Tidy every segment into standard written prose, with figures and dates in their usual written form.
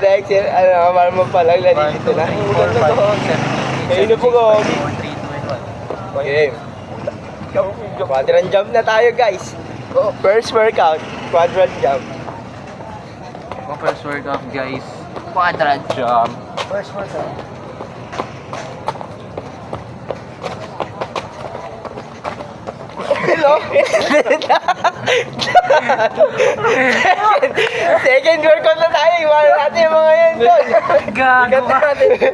Dexter, ano, para mapalag, nalilito na. Ayun na po ko. Okay. Quadrant jump na tayo, guys. First workout, quadrant jump. First workout, guys. Quadrant jump. First workout. Hello? Second workout na tayo. Iwanan natin yung mga yan doon. Gago ka.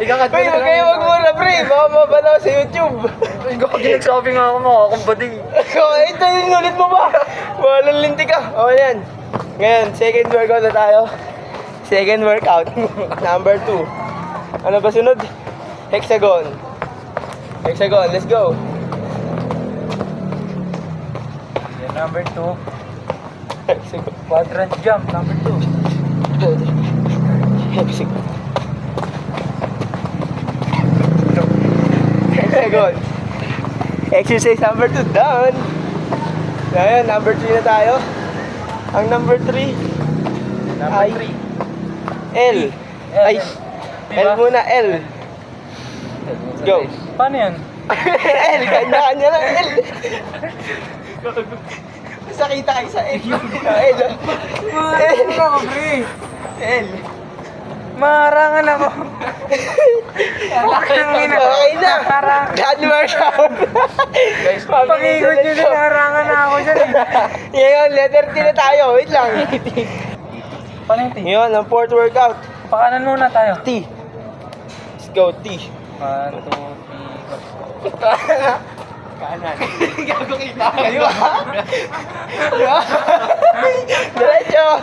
Ikakat Uy, huwag kayo magmura, pre. Baka mabalaw sa YouTube. Ikaw, ginagsabi nga ako mga kumbading. Okay, ito yung ulit mo ba? Walang linti ka. O, yan. Ngayon, second workout na tayo. Second workout. Number 2. Ano ba sunod? Hexagon. Hexagon, let's go. Yan, number 2. Hexagon. Quadrant jump, number 2. Hexagon. Hexagon. Exercise number 2 done. Ngayon, number 3 na tayo. Ang number 3. Number Ay. 3. L. Ay. L muna, L. Go. Paano yan? L, kanya-kanya lang, L. Sakita kayo sa L. L. Maharangan ako, pre. L. Maharangan ako. Okay na. God workout. Guys, pag-ikot nyo din, harangan na ako dyan eh. Ngayon, letter T na tayo. Wait lang. Paano yung T? Ngayon, ang fourth workout. Pakanan muna tayo. T. Let's go, T. 1, 2, 3, Kanan. Gago kita. Kaliwa. Diretso.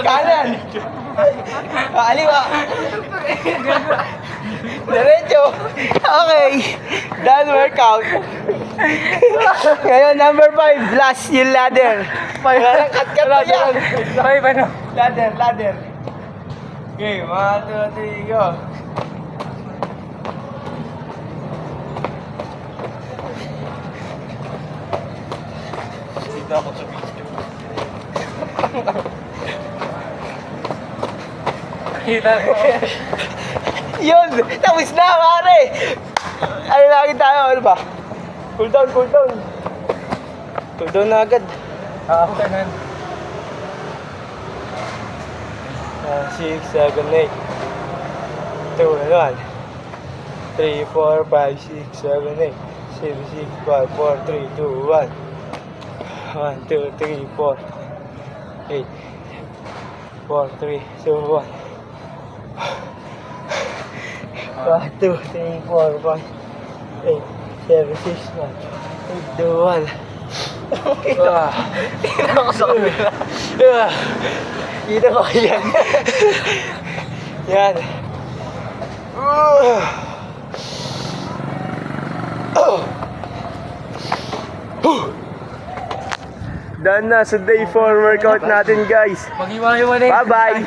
Kanan. Kaliwa. Diretso. Okay. Done workout. Ngayon, number 5. Last yung ladder. Parang cut-cut na yan. Ay, paano? Ladder, ladder. Okay, 1, 2, 3, go. Dito ako sa video. Nakita ko. Yun! Tapos na, pare! Ano lagi tayo? Ano ba? Cool down, cool down. Cool down na agad. Ako ganun. 6, 7, 8. 2, 1. 3, 4, 5, 6, 7, 8. 7, 6, 5, 4, 3, 2, 1. 1, 2, 3, 4. 8. 4, 3, 2, 1. 1, 2, 3, 4, 5, 8, 7, 6, 1, 8, 2, 1. Kita ko sa kamera. Kita ko yan. Yan. Done na sa day 4 workout natin, guys. Mag-iwa-iwa na Bye-bye.